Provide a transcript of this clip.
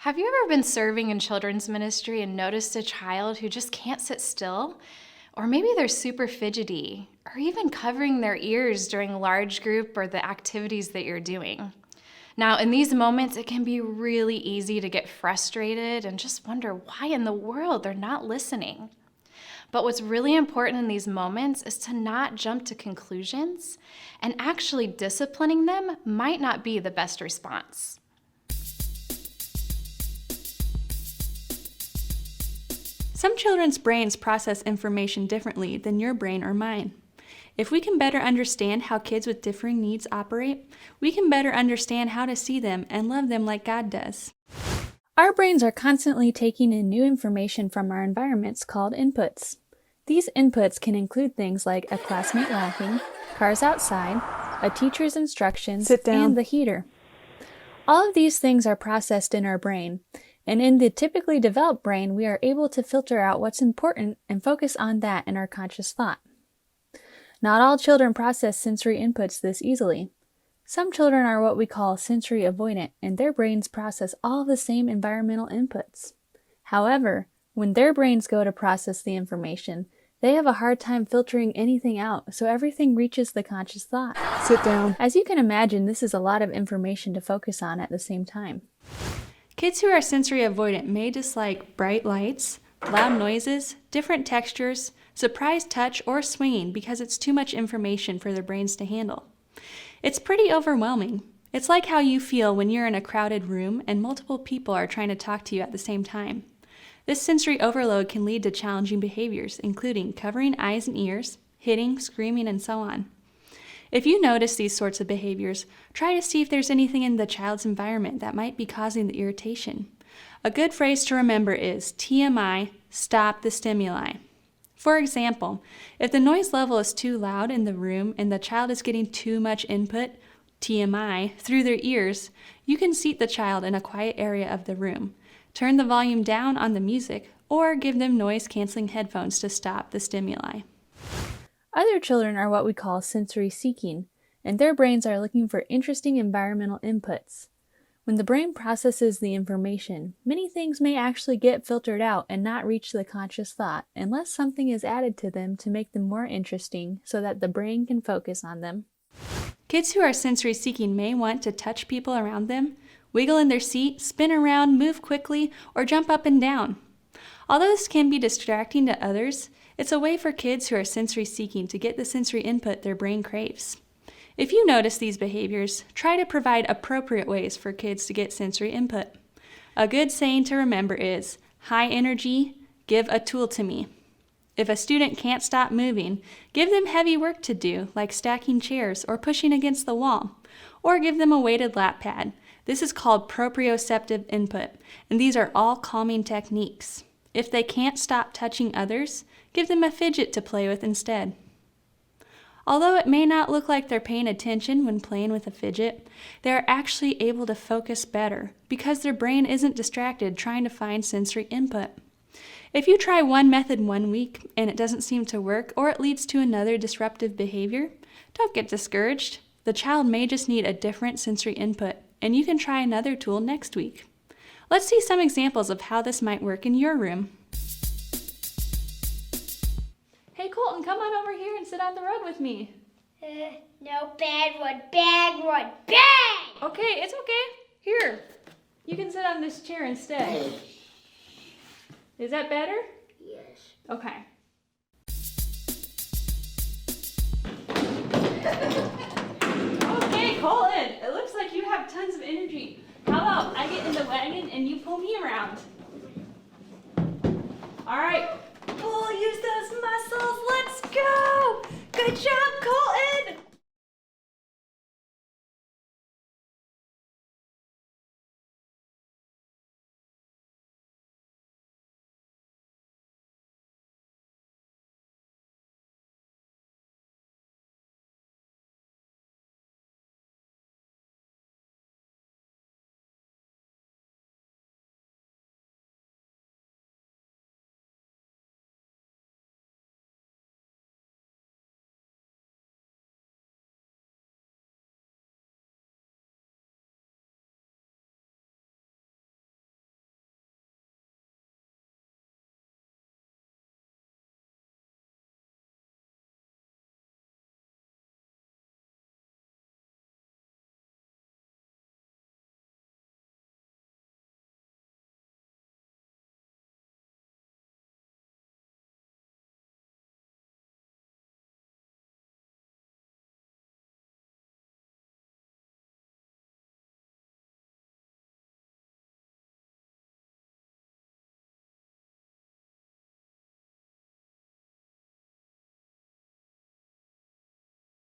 Have you ever been serving in children's ministry and noticed a child who just can't sit still? Or maybe they're super fidgety, or even covering their ears during a large group or the activities that you're doing. Now, in these moments, it can be really easy to get frustrated and just wonder why in the world they're not listening. But what's really important in these moments is to not jump to conclusions, and actually disciplining them might not be the best response. Some children's brains process information differently than your brain or mine. If we can better understand how kids with differing needs operate, we can better understand how to see them and love them like God does. Our brains are constantly taking in new information from our environments called inputs. These inputs can include things like a classmate laughing, cars outside, a teacher's instructions, and the heater. All of these things are processed in our brain, and in the typically developed brain, we are able to filter out what's important and focus on that in our conscious thought. Not all children process sensory inputs this easily. Some children are what we call sensory avoidant, and their brains process all the same environmental inputs. However, when their brains go to process the information, they have a hard time filtering anything out, so everything reaches the conscious thought. Sit down. As you can imagine, this is a lot of information to focus on at the same time. Kids who are sensory avoidant may dislike bright lights, loud noises, different textures, surprise touch, or swinging because it's too much information for their brains to handle. It's pretty overwhelming. It's like how you feel when you're in a crowded room and multiple people are trying to talk to you at the same time. This sensory overload can lead to challenging behaviors, including covering eyes and ears, hitting, screaming, and so on. If you notice these sorts of behaviors, try to see if there's anything in the child's environment that might be causing the irritation. A good phrase to remember is TMI, stop the stimuli. For example, if the noise level is too loud in the room and the child is getting too much input, TMI, through their ears, you can seat the child in a quiet area of the room, turn the volume down on the music, or give them noise-canceling headphones to stop the stimuli. Other children are what we call sensory seeking, and their brains are looking for interesting environmental inputs. When the brain processes the information, many things may actually get filtered out and not reach the conscious thought unless something is added to them to make them more interesting so that the brain can focus on them. Kids who are sensory seeking may want to touch people around them, wiggle in their seat, spin around, move quickly, or jump up and down. Although this can be distracting to others, it's a way for kids who are sensory seeking to get the sensory input their brain craves. If you notice these behaviors, try to provide appropriate ways for kids to get sensory input. A good saying to remember is, high energy, give a tool to me. If a student can't stop moving, give them heavy work to do, like stacking chairs or pushing against the wall, or give them a weighted lap pad. This is called proprioceptive input, and these are all calming techniques. If they can't stop touching others, give them a fidget to play with instead. Although it may not look like they're paying attention when playing with a fidget, they are actually able to focus better because their brain isn't distracted trying to find sensory input. If you try one method one week and it doesn't seem to work or it leads to another disruptive behavior, don't get discouraged. The child may just need a different sensory input, and you can try another tool next week. Let's see some examples of how this might work in your room. Hey Colton, come on over here and sit on the rug with me. No, bad one, bad! Okay, it's okay. Here, you can sit on this chair instead. Is that better? Yes. Okay. Okay, Colton, it looks like you have tons of energy. How about I get in the wagon and you pull me around? All right. Pull, use those muscles. Let's go. Good job, Colton.